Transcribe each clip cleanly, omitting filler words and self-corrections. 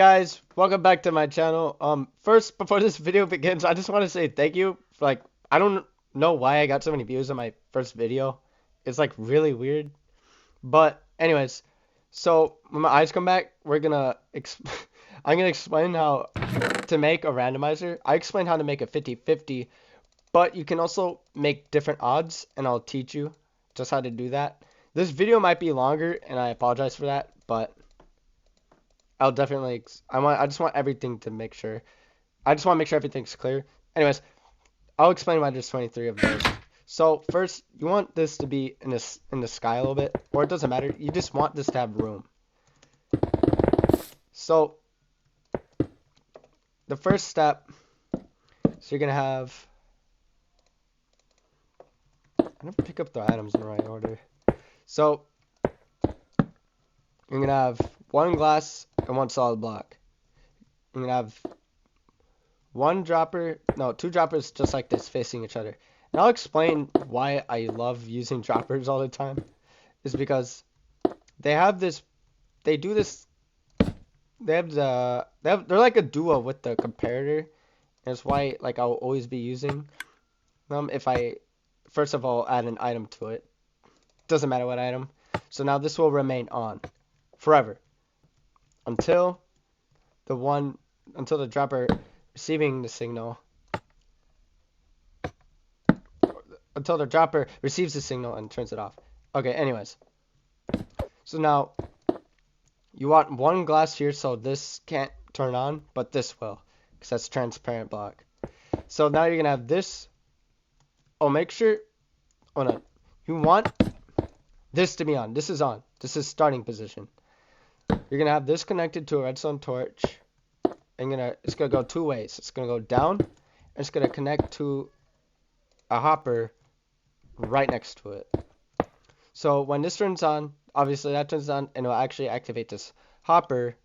Guys, welcome back to my channel. First, before this video begins, I just want to say thank you. I don't know why I got so many views on my first video. It's like really weird. But anyways, so when my eyes come back, I'm gonna explain how to make a randomizer. I explained how to make a 50-50, but you can also make different odds, and I'll teach you just how to do that. This video might be longer, and I apologize for that, but I'll definitely. I just want everything to make sure. I just want to make sure everything's clear. Anyways, I'll explain why there's 23 of those. So first, you want this to be in the sky a little bit, or it doesn't matter. You just want this to have room. So the first step, so you're gonna have. I never pick up the items in the right order. So you're gonna have one glass and one solid block. You're gonna have two droppers just like this facing each other. And I'll explain why I love using droppers all the time. Is because they have this, they do this, they're like a duo with the comparator. And it's why like I'll always be using them if I, first of all, add an item to it. Doesn't matter what item. So now this will remain on forever until the dropper receiving the signal until the dropper receives the signal and turns it off. Okay, anyways. So now you want one glass here so this can't turn on, but this will, because that's transparent block. So now you're gonna have this. Oh, make sure. Oh no, you want this to be on. This is on. This is starting position. You're gonna have this connected to a redstone torch. And it's gonna go two ways. It's gonna go down, and it's gonna connect to a hopper right next to it. So when this turns on, obviously that turns on, and it'll actually activate this hopper,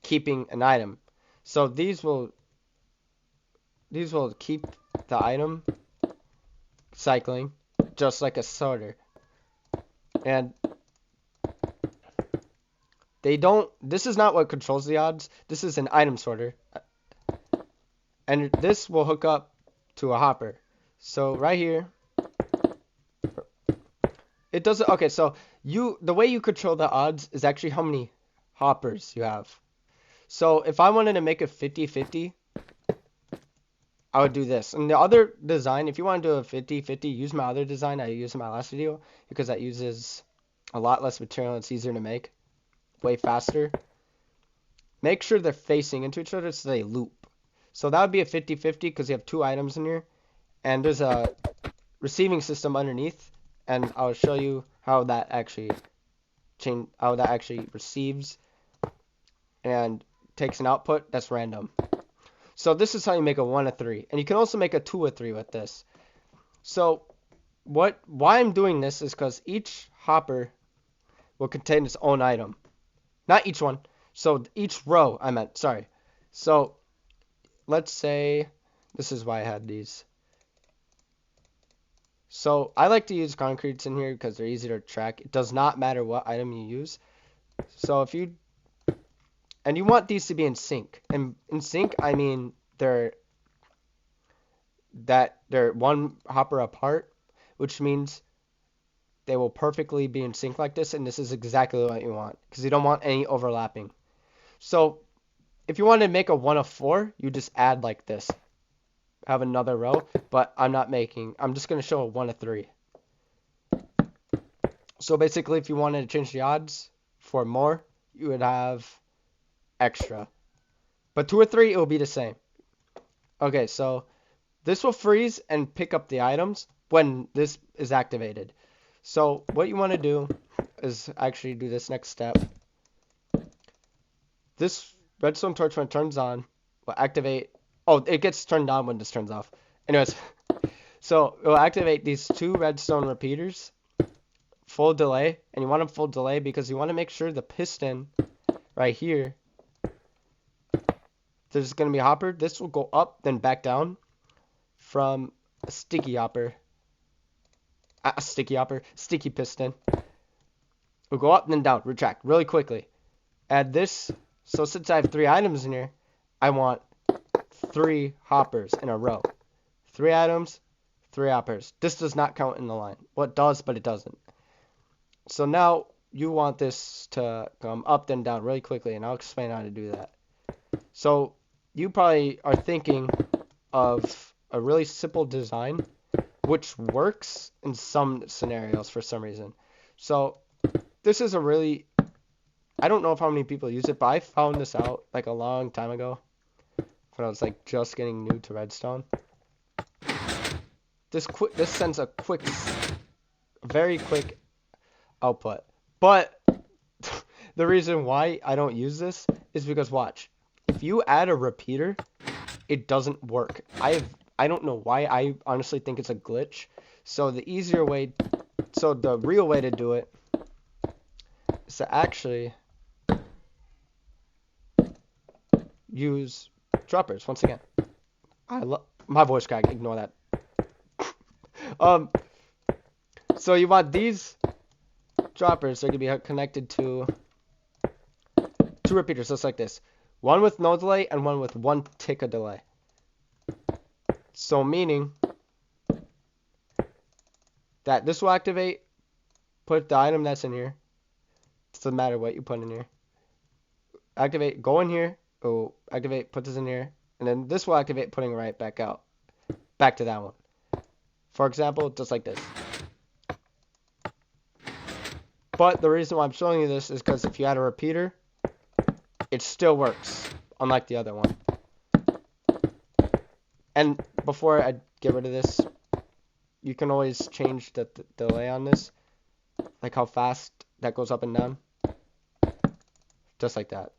keeping an item. So these will keep the item cycling, just like a sorter. And they don't. This is not what controls the odds. This is an item sorter, and this will hook up to a hopper. So right here. It doesn't. Okay, so the way you control the odds is actually how many hoppers you have. So if I wanted to make a 50-50, I would do this. And the other design, if you want to do a 50-50, use my other design I used in my last video, because that uses a lot less material and it's easier to make, way faster. Make sure they're facing into each other so they loop. So that would be a 50-50 because you have two items in here, and there's a receiving system underneath. And I'll show you how that actually receives and takes an output that's random. So this is how you make a 1 of 3, and you can also make a 2 of 3 with this. So why I'm doing this is because each hopper will contain its own item, not each one. So each row, sorry. So let's say this is why I had these. So I like to use concretes in here because they're easy to track. It does not matter what item you use. So you want these to be in sync. And in sync, I mean they're one hopper apart, which means they will perfectly be in sync like this. And this is exactly what you want, because you don't want any overlapping. So if you want to make a 1 of 4, you just add like this. Have another row, but I'm just going to show a 1 of 3. So basically, if you wanted to change the odds for more, you would have extra. But 2 or 3, it will be the same. Okay, so this will freeze and pick up the items when this is activated. So what you want to do is actually do this next step. This redstone torch, when it turns on, will activate. Oh, it gets turned on when this turns off. Anyways, so it will activate these two redstone repeaters, full delay, and you want them full delay because you want to make sure the piston right here, there's going to be a hopper. This will go up, then back down from a sticky hopper. Sticky piston. It'll go up, then down, retract really quickly. add this. So since I have 3 items in here, I want 3 hoppers in a row. 3 items, 3 hoppers. This does not count in the line. Well, it does, but it doesn't. So now you want this to come up then down really quickly, and I'll explain how to do that. So you probably are thinking of a really simple design which works in some scenarios for some reason. So this is a really, I don't know if how many people use it, but I found this out like a long time ago when I was like just getting new to redstone. This sends a very quick output. But the reason why I don't use this is because watch, if you add a repeater, it doesn't work. I don't know why. I honestly think it's a glitch. So the real way to do it is to actually use droppers once again. My voice crack. Ignore that. So you want these droppers. They're gonna be connected to 2 repeaters, just like this. One with no delay and one with 1 tick of delay. So meaning that this will activate, put the item that's in here. It doesn't matter what you put in here. Activate, go in here, go activate, put this in here, and then this will activate, putting it right back out. Back to that one. For example, just like this. But the reason why I'm showing you this is because if you add a repeater, it still works, unlike the other one. And before I get rid of this, you can always change the delay on this, like how fast that goes up and down, just like that.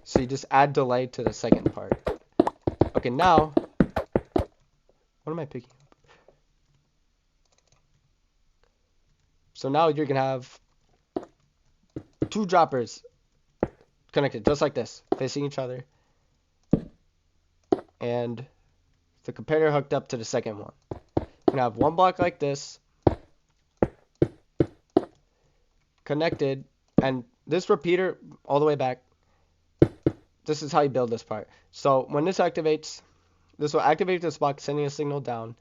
So you just add delay to the second part. Okay, now, what am I picking up? So now you're gonna have 2 droppers connected, just like this, facing each other, and the comparator hooked up to the second one. You're gonna have 1 block like this, connected, and this repeater all the way back. This is how you build this part. So when this activates, this will activate this block, sending a signal down,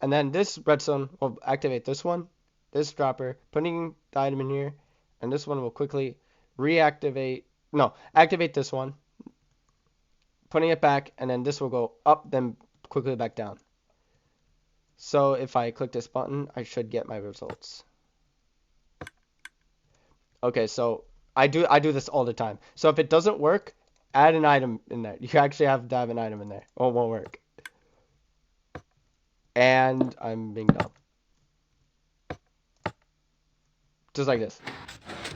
and then this redstone will activate this one, this dropper, putting the item in here, and this one will quickly activate this one, putting it back, and then this will go up, then quickly back down. So if I click this button, I should get my results. Okay, so I do this all the time. So if it doesn't work, add an item in there. You actually have to have an item in there, or it won't work. And I'm being dumb. Just like this.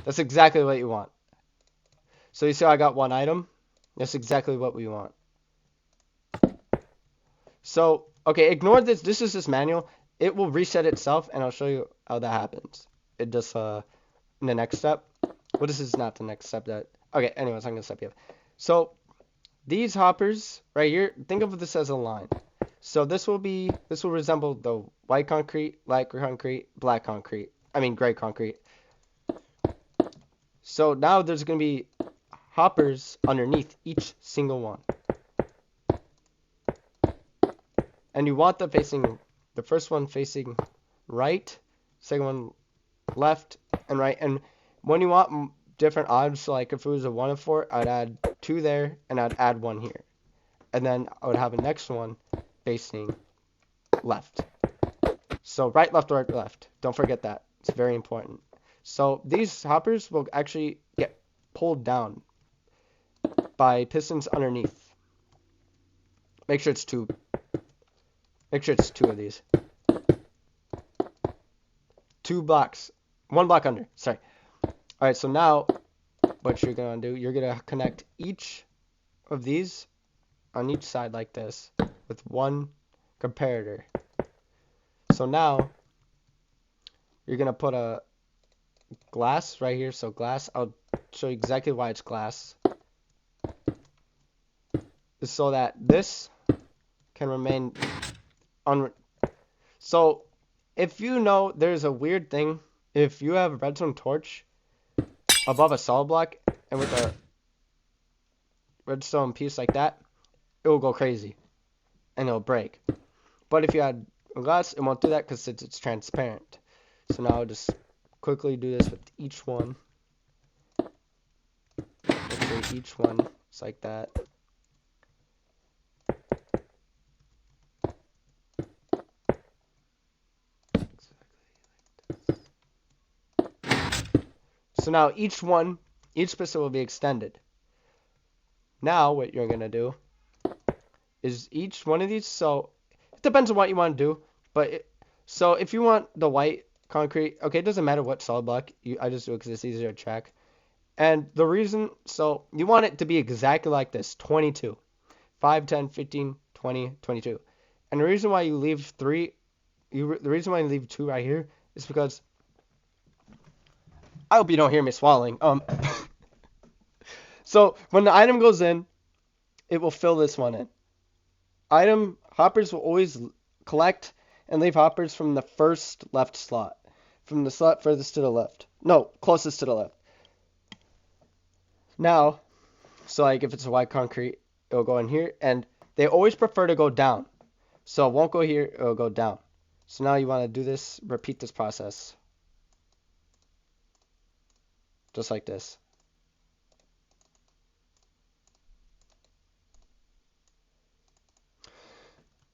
That's exactly what you want. So you see I got 1 item? That's exactly what we want. So, okay, ignore this. This is this manual. It will reset itself, and I'll show you how that happens. It just, in the next step. Well, this is not the next step. Okay, anyways, I'm going to step you up. So, these hoppers right here, think of this as a line. So this will resemble the white concrete, light concrete, black concrete. I mean, gray concrete. So now there's going to be hoppers underneath each single one. And you want the first one facing right, second one left and right. And when you want different odds, so like if it was a 1 and 4, I'd add 2 there, and I'd add 1 here. And then I would have a next one facing left. So right, left, right, left. Don't forget that. It's very important. So these hoppers will actually get pulled down by pistons underneath. Make sure it's 2. Make sure it's 2 of these. 2 blocks. 1 block under. Sorry. Alright, so now what you're going to do, you're going to connect each of these on each side like this with 1 comparator. So now you're going to put a glass right here. So glass, I'll show you exactly why it's glass. So that this can remain so if you know there's a weird thing, if you have a redstone torch above a solid block and with a redstone piece like that, it will go crazy and it'll break. But if you had glass, it won't do that because it's transparent. So now I'll just quickly do this with each one. Let's say each one is like that. So now each piston will be extended. Now what you're going to do is each one of these, so it depends on what you want to do, but so if you want the white concrete, okay, it doesn't matter what solid block, I just do it because it's easier to track. And the reason, so you want it to be exactly like this, 22. 5, 10, 15, 20, 22. And the reason why you leave 3, the reason why you leave 2 right here is because, I hope you don't hear me swallowing. So when the item goes in, it will fill this one in. Item hoppers will always collect and leave hoppers from the first left slot. From the slot furthest to the left. No, closest to the left. Now, so like if it's a white concrete, it'll go in here, and they always prefer to go down. So it won't go here, it'll go down. So now you want to do this, repeat this process. Just like this.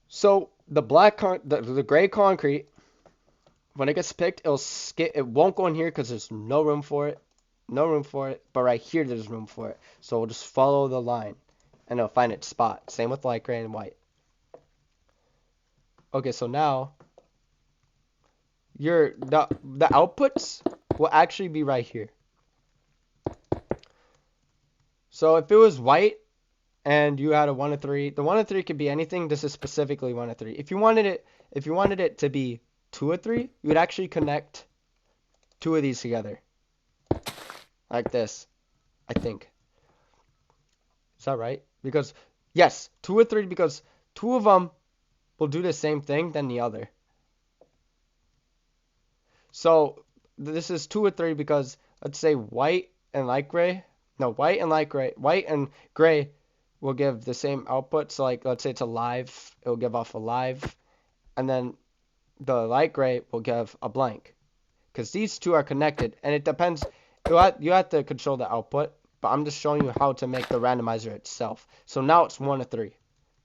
So the the gray concrete, when it gets picked, it won't go in here because there's no room for it. No room for it, but right here there's room for it. So we'll just follow the line and it'll find its spot. Same with light gray and white. Okay, so now the outputs will actually be right here. So if it was white and you had a 1 to 3, the 1 to 3 could be anything. This is specifically 1 to 3. If you wanted it to be 2 or 3, you would actually connect 2 of these together. Like this, I think. Is that right? Because, yes, 2 or 3, because 2 of them will do the same thing than the other. So, this is 2 or 3 because, let's say white and light gray. No, white and gray will give the same output. So, like, let's say it's a live, it will give off a live. And then the light gray will give a blank. Because these two are connected, and it depends. You have to control the output, but I'm just showing you how to make the randomizer itself. So now it's 1 to 3,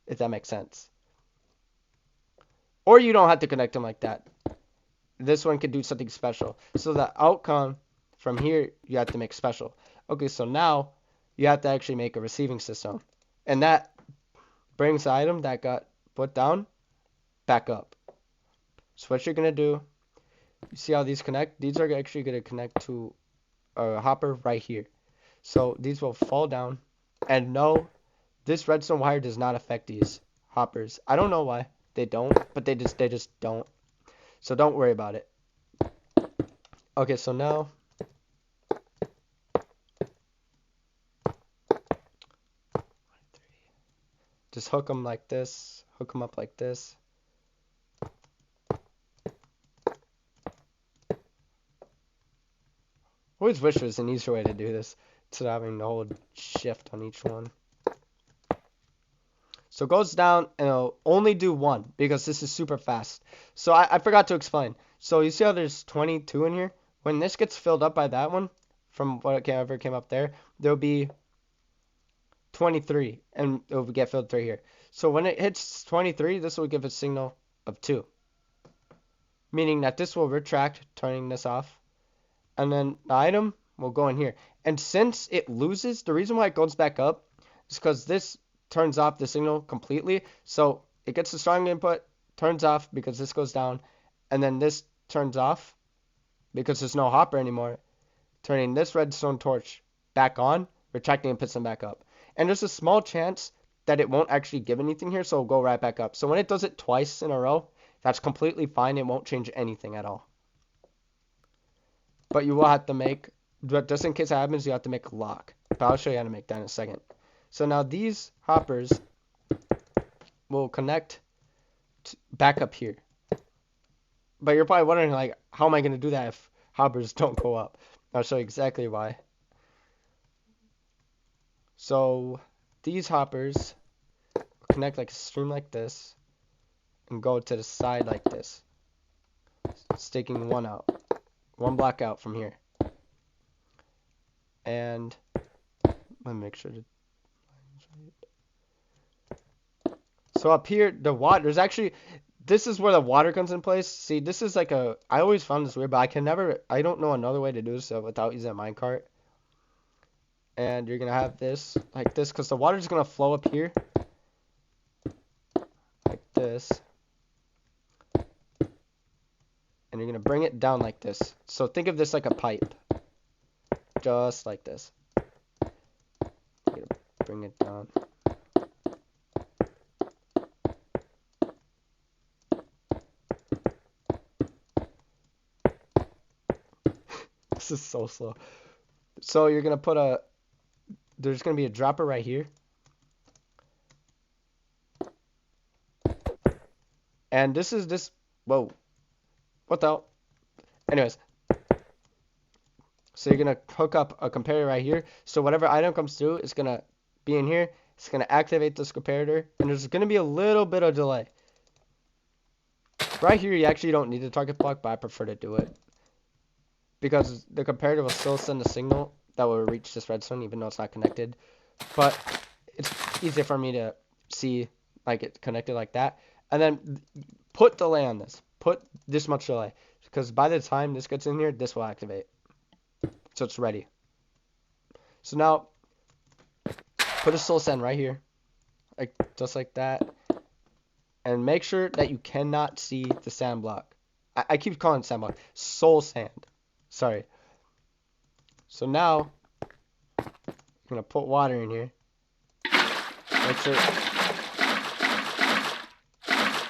if that makes sense. Or you don't have to connect them like that. This one could do something special. So the outcome from here, you have to make special. Okay, so now you have to actually make a receiving system. And that brings the item that got put down back up. So what you're going to do, you see how these connect? These are actually going to connect to a hopper right here. So these will fall down. And no, this redstone wire does not affect these hoppers. I don't know why they don't, but they just don't. So don't worry about it. Okay, so now just hook them like this. Hook them up like this. I always wish there was an easier way to do this instead of having to hold shift on each one. So it goes down and it'll only do 1 because this is super fast. So I forgot to explain. So you see how there's 22 in here? When this gets filled up by that one, from whatever came up there, there'll be 23 and it'll get filled right here. So when it hits 23, this will give a signal of 2. Meaning that this will retract, turning this off. And then the item will go in here. And since it loses, the reason why it goes back up is because this turns off the signal completely. So it gets a strong input, turns off because this goes down, and then this turns off because there's no hopper anymore, turning this redstone torch back on, retracting and puts them back up. And there's a small chance that it won't actually give anything here, so it'll go right back up. So when it does it twice in a row, that's completely fine. It won't change anything at all. But you will have to make, just in case that happens, you have to make a lock. But I'll show you how to make that in a second. So now these hoppers will connect back up here. But you're probably wondering, like, how am I going to do that if hoppers don't go up. I'll show you exactly why. So these hoppers connect like a stream like this and go to the side like this, sticking one block out from here. And let me make sure to. So up here, the water, there's actually, this is where the water comes in place. See, this is like I always found this weird, but I don't know another way to do so without using a minecart. And you're gonna have this, like this, because the water's gonna flow up here, like this. And you're gonna bring it down like this. So think of this like a pipe. Just like this. You're gonna bring it down. This is so slow. So you're gonna put there's gonna be a dropper right here. And whoa. What the hell? Anyways. So you're gonna hook up a comparator right here. So whatever item comes through, it's gonna be in here. It's gonna activate this comparator. And there's gonna be a little bit of delay. Right here, you actually don't need the target block, but I prefer to do it. Because the comparator will still send a signal that will reach this redstone, even though it's not connected. But it's easier for me to see like it connected like that. And then put delay on this. Put this much delay. Because by the time this gets in here, this will activate. So it's ready. So now, put a soul sand right here. Like, just like that. And make sure that you cannot see the sand block. I keep calling it sand block. Soul sand. Sorry. So now, I'm going to put water in here.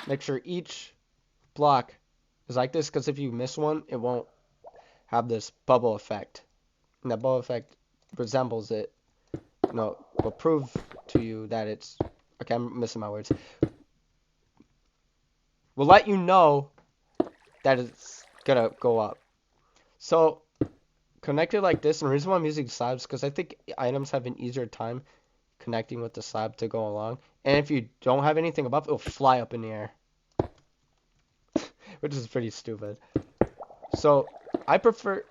Make sure each block is like this, because if you miss one, it won't have this bubble effect. And that bubble effect resembles it. No, will prove to you that it's... Okay, I'm missing my words. Will let you know that it's gonna go up. So, connect it like this. And the reason why I'm using slabs, because I think items have an easier time connecting with the slab to go along. And if you don't have anything above, it'll fly up in the air. Which is pretty stupid. So, I prefer...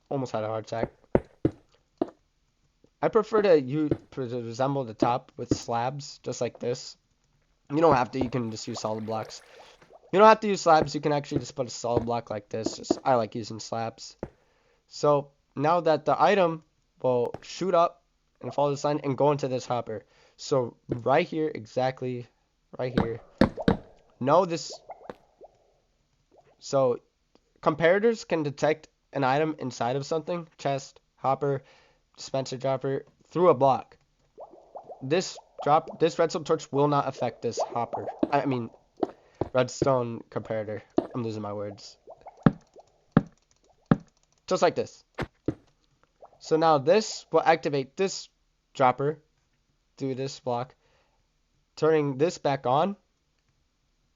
Almost had a heart attack. I prefer to resemble the top with slabs, just like this. You don't have to, you can just use solid blocks. You don't have to use slabs, you can actually just put a solid block like this. I like using slabs. So, now that the item will shoot up and follow the sign and go into this hopper. So, right here, exactly, right here. Know this. So, comparators can detect an item inside of something, chest, hopper, dispenser dropper, through a block. This redstone torch will not affect this hopper. I mean, redstone comparator. I'm losing my words. Just like this. So now this will activate this dropper through this block, turning this back on,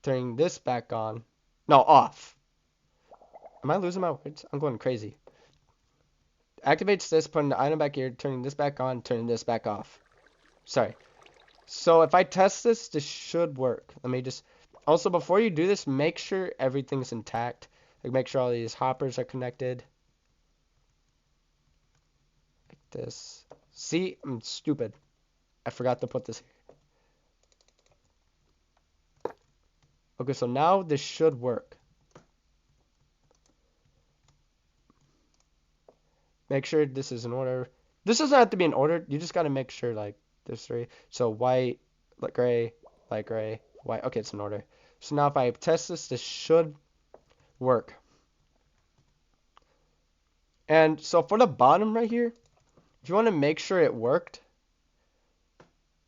turning this back on. No, off. Am I losing my words? I'm going crazy. Activates this, putting the item back here, turning this back on, turning this back off. Sorry. So if I test this, this should work. Let me just... Also, before you do this, make sure everything's intact. Like, make sure all these hoppers are connected. Like this. See? I'm stupid. I forgot to put this here. Okay, so now this should work. Make sure this is in order. This doesn't have to be in order. You just got to make sure, like, there's three. So white, light gray, white. Okay, it's in order. So now if I test this, this should work. And so for the bottom right here, if you want to make sure it worked,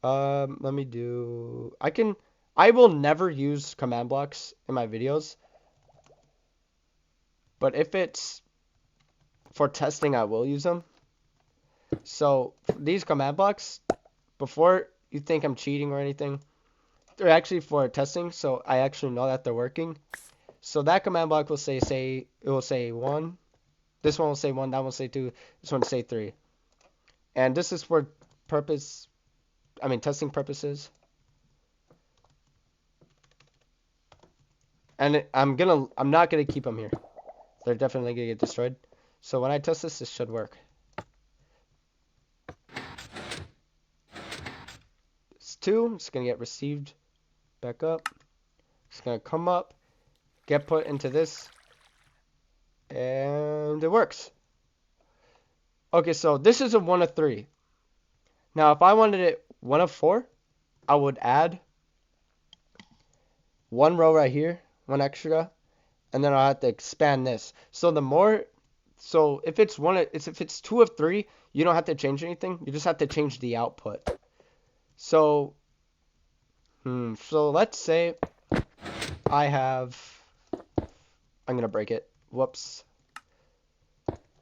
let me do... I will never use command blocks in my videos. But if it's for testing, I will use them. So these command blocks, before you think I'm cheating or anything, they're actually for testing, so I actually know that they're working. So that command block will say it will say 1. This one will say 1, that one will say 2, this one will say 3. And this is for testing purposes. And I'm not gonna keep them here. They're definitely gonna get destroyed. So when I test this, this should work. It's 2. It's gonna get received back up. It's gonna come up, get put into this, and it works. Okay, so this is a 1 of 3. Now, if I wanted it 1 of 4, I would add 1 row right here, 1 extra, and then I'll have to expand this. So if it's 2 of 3, you don't have to change anything. You just have to change the output. So let's say I'm gonna break it. Whoops.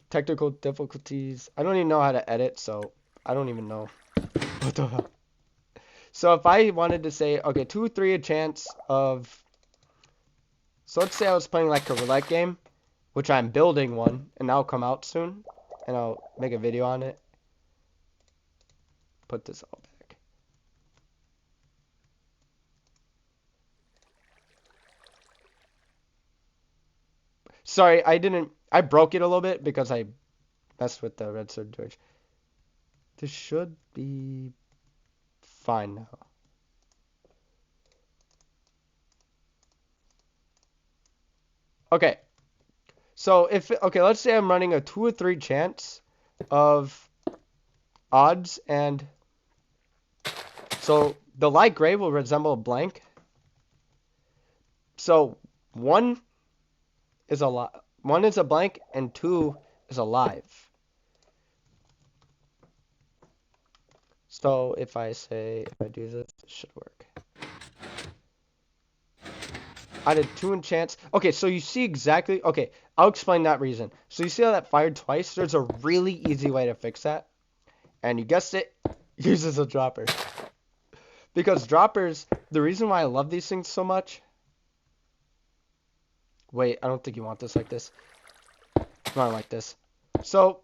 Technical difficulties. I don't even know how to edit, so I don't even know. What the hell? So if I wanted to say, okay, 2 3 a chance of. So let's say I was playing like a roulette game, which I'm building one, and that'll come out soon, and I'll make a video on it. Put this all back. Sorry, I broke it a little bit because I messed with the redstone torch. This should be fine now. Okay. So let's say I'm running a 2 or 3 chance of odds, and so the light gray will resemble a blank. So 1 is a blank and 2 is alive. So if I do this, it should work. I did 2 enchants. Okay, so you see exactly. Okay, I'll explain that reason. So you see how that fired twice? There's a really easy way to fix that. And you guessed it, uses a dropper. Because droppers, the reason why I love these things so much. Wait, I don't think you want this like this. Not like this. So,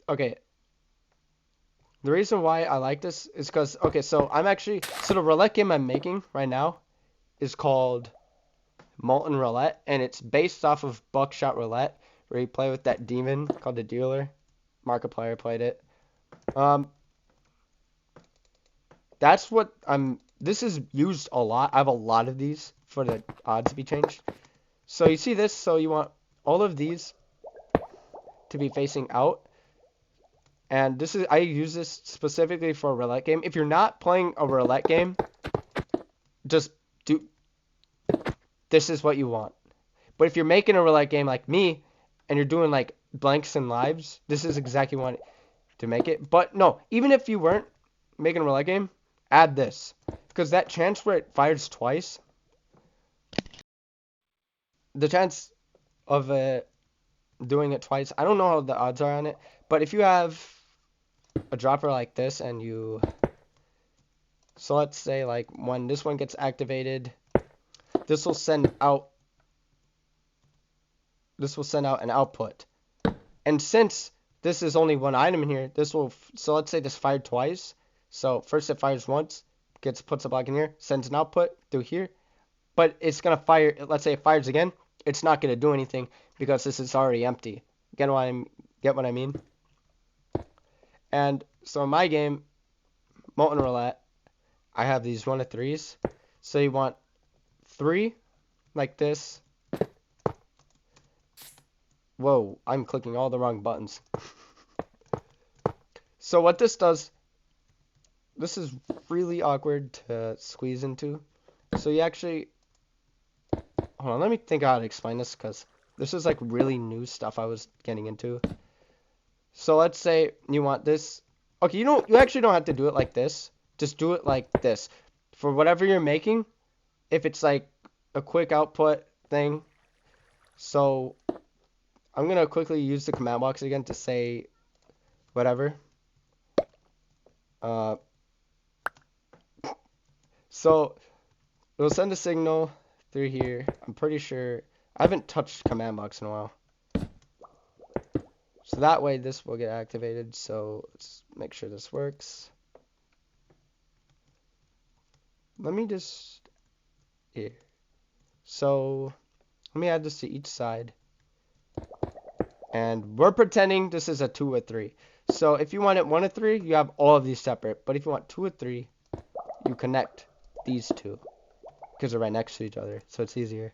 okay. The reason why I like this is because, okay, so the roulette game I'm making right now is called Molten Roulette, and it's based off of Buckshot Roulette, where you play with that demon called the Dealer. Markiplier played it. This is used a lot. I have a lot of these for the odds to be changed. So you see this, so you want all of these to be facing out. And I use this specifically for a roulette game. If you're not playing a roulette game, this is what you want. But if you're making a roulette game like me, and you're doing like blanks and lives, this is exactly what to make it. But no, even if you weren't making a roulette game, add this. Because that chance where it fires twice, the chance of doing it twice, I don't know how the odds are on it, but if you have a dropper like this and so let's say like when this one gets activated, this will send out an output. And since this is only one item in here, so let's say this fired twice. So first it fires once, puts a block in here, sends an output through here, but it's gonna fire. Let's say it fires again, it's not gonna do anything because this is already empty. Get what I mean? And so in my game, Molten Roulette, I have these 1 of 3s. So you want 3 like this. Whoa, I'm clicking all the wrong buttons. So what this does, this is really awkward to squeeze into. So you actually, hold on, let me think how to explain this, because this is like really new stuff I was getting into. So let's say you want this. Okay, you actually don't have to do it like this. Just do it like this. For whatever you're making, if it's like a quick output thing. So I'm going to quickly use the command box again to say whatever. So it'll send a signal 3 here. I'm pretty sure I haven't touched command box in a while. So that way this will get activated. So let's make sure this works. Let me just here. So let me add this to each side. And we're pretending this is a 2 or 3. So if you want it 1 or 3, you have all of these separate. But if you want 2 or 3, you connect these two because they're right next to each other. So it's easier.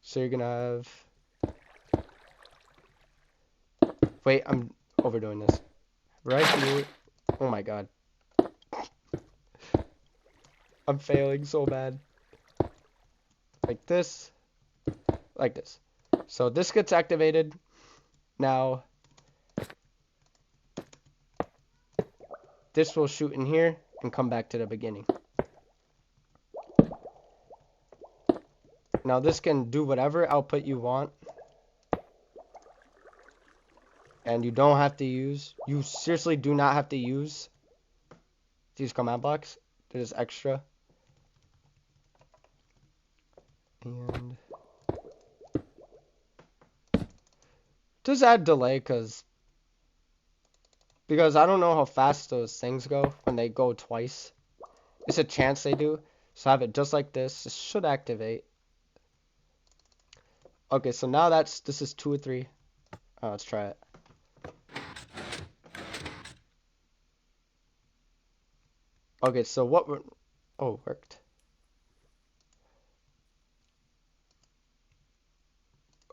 So you're gonna have. Wait, I'm overdoing this. Right here. Oh my god. I'm failing so bad. Like this. Like this. So this gets activated. Now, this will shoot in here and come back to the beginning. Now this can do whatever output you want. And you don't have to use, you seriously do not have to use these command blocks. They're just extra. And just add delay because I don't know how fast those things go when they go twice. It's a chance they do. So have it just like this. It should activate. Okay, so now this is 2 or 3. Let's try it. Okay, so what we're... Oh, it worked.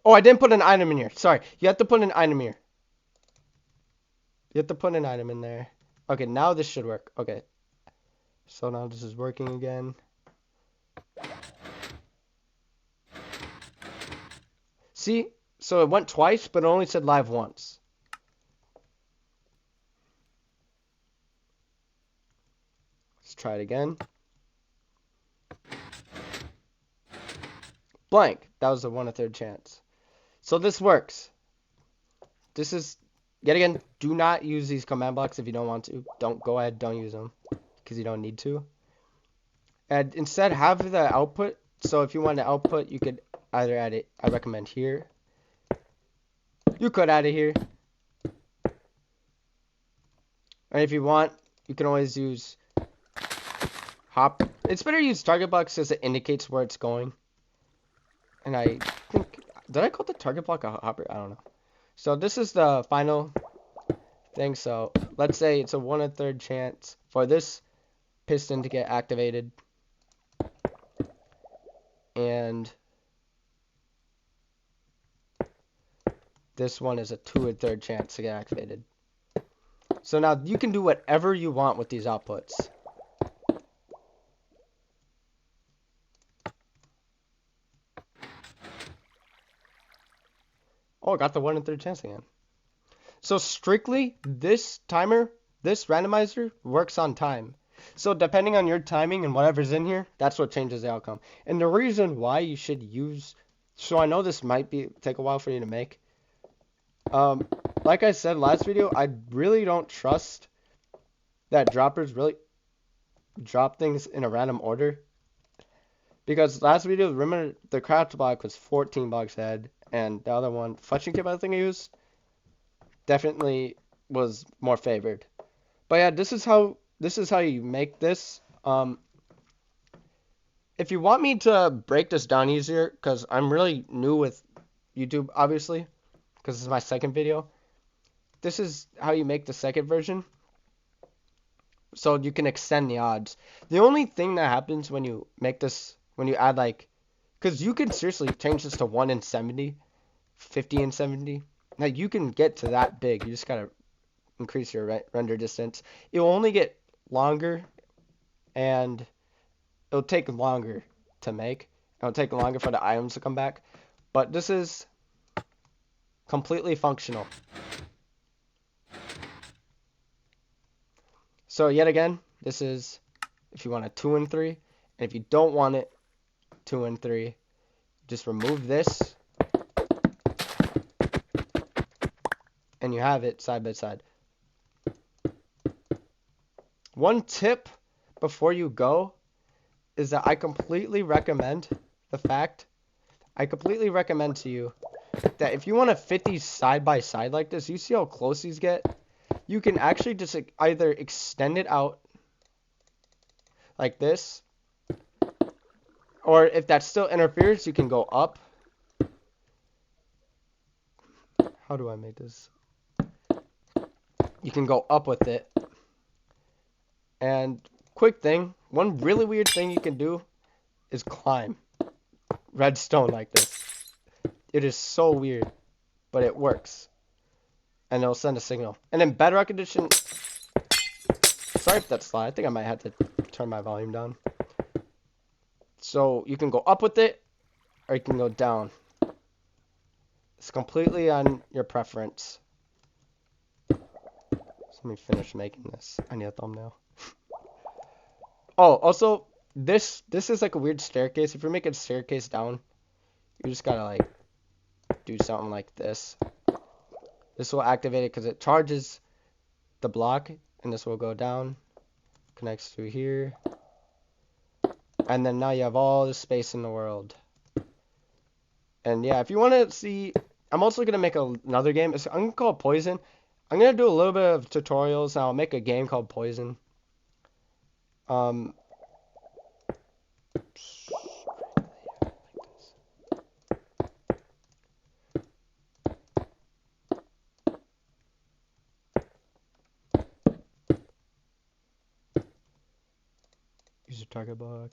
Oh, I didn't put an item in here. Sorry. You have to put an item here. You have to put an item in there. Okay, now this should work. Okay. So now this is working again. See? So it went twice, but it only said live once. Let's try it again. Blank. That was a 1 1/3 chance. So this works. This is, yet again, do not use these command blocks if you don't want to. Don't go ahead, don't use them because you don't need to. And instead have the output. So if you want to output, you could either add it, I recommend here. You could add it here. And if you want, you can always use hop. It's better to use target box because it indicates where it's going. And I think, did I call the target block a hopper? I don't know. So this is the final thing. So let's say it's a 1 1/3 chance for this piston to get activated. And this one is a 2 1/3 chance to get activated. So now you can do whatever you want with these outputs. Oh, I got the 1 1/3 chance again. So strictly, this timer, this randomizer works on time. So depending on your timing and whatever's in here, that's what changes the outcome. And the reason why you should use, so I know this might take a while for you to make. Like I said last video, I really don't trust that droppers really drop things in a random order. Because last video, remember the craft block was 14 blocks ahead, and the other one, fletching kit I think I used, definitely was more favored. But yeah, this is how you make this. If you want me to break this down easier, because I'm really new with YouTube, obviously, because this is my second video. This is how you make the second version. So you can extend the odds. The only thing that happens when you make this, when you add like, because you can seriously change this to 1 in 70, 50 in 70. Like you can get to that big. You just gotta increase your render distance. It will only get longer, and it'll take longer to make. It'll take longer for the items to come back. But this is completely functional. So yet again, this is if you want a 2 and 3, and if you don't want it 2 and 3, just remove this, and you have it side by side. one tip before you go is that I completely recommend to you that if you want to fit these side by side like this, you see how close these get? You can actually just either extend it out like this, or if that still interferes, you can go up. How do I make this? You can go up with it. And quick thing, one really weird thing you can do is climb redstone like this. It is so weird, but it works. And it'll send a signal. And in Bedrock Edition, sorry if that's loud. I think I might have to turn my volume down. So you can go up with it, or you can go down. It's completely on your preference. So let me finish making this. I need a thumbnail. Oh, also, this is like a weird staircase. If you're making a staircase down, you just gotta like do something like this. This will activate it because it charges the block, and this will go down, connects through here, and then now you have all the space in the world. And yeah, if you want to see, I'm also gonna make another game. I'm gonna call it Poison. I'm gonna do a little bit of tutorials, and I'll make a game called Poison. Use a target block.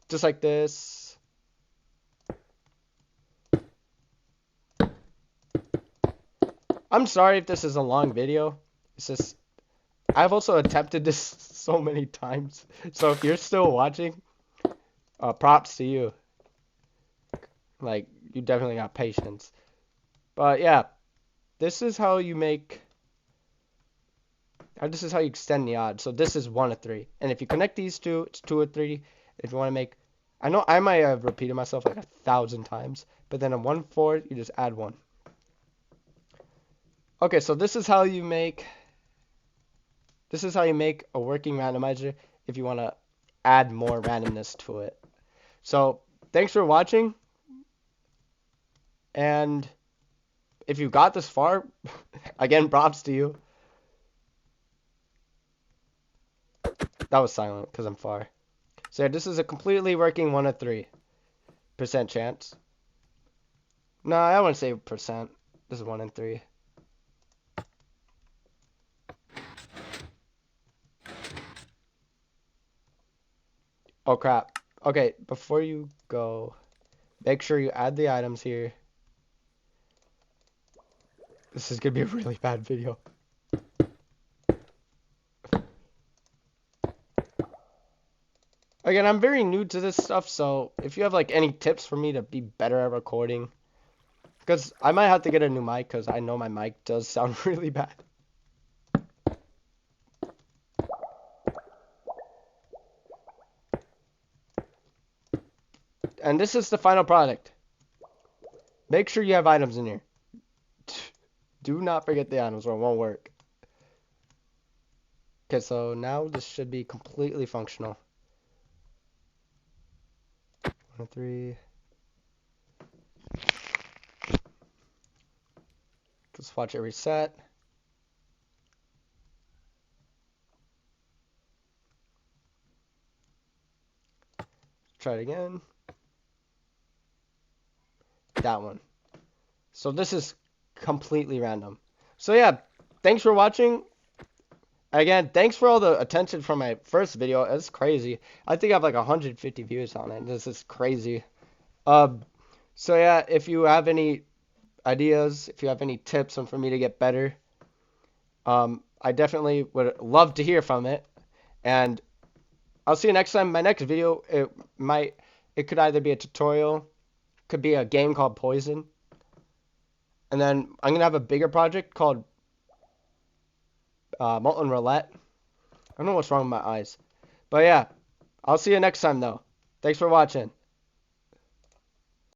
Just like this. I'm sorry if this is a long video. It's just, I've also attempted this so many times. So if you're still watching, props to you. Like, you definitely got patience. But yeah, this is how you make, this is how you extend the odds. So this is 1 of 3. And if you connect these two, it's 2 of 3. If you want to make, I know I might have repeated myself like 1,000 times. But then on 1/4, you just add 1. Okay, so this is how you make a working randomizer if you want to add more randomness to it. So thanks for watching, and if you got this far, again, props to you. That was silent because I'm far. So yeah, this is a completely working 1 of 3% chance. No, I wouldn't say percent. This is 1 in 3. Oh crap. Okay, before you go, make sure you add the items here. This is gonna be a really bad video. Again, I'm very new to this stuff, so if you have like any tips for me to be better at recording, because I might have to get a new mic because I know my mic does sound really bad. And this is the final product. Make sure you have items in here. Do not forget the items or it won't work. Okay, so now this should be completely functional. 1 of 3. Just watch it reset. Try it again. That one. So this is completely random. So yeah, thanks for watching. Again, thanks for all the attention from my first video. It's crazy. I think I have like 150 views on it. This is crazy. So yeah, if you have any ideas, if you have any tips on for me to get better, I definitely would love to hear from it. And I'll see you next time. My next video, it could either be a tutorial, could be a game called Poison, and then I'm gonna have a bigger project called Molten Roulette. I don't know what's wrong with my eyes, but yeah, I'll see you next time though. Thanks for watching.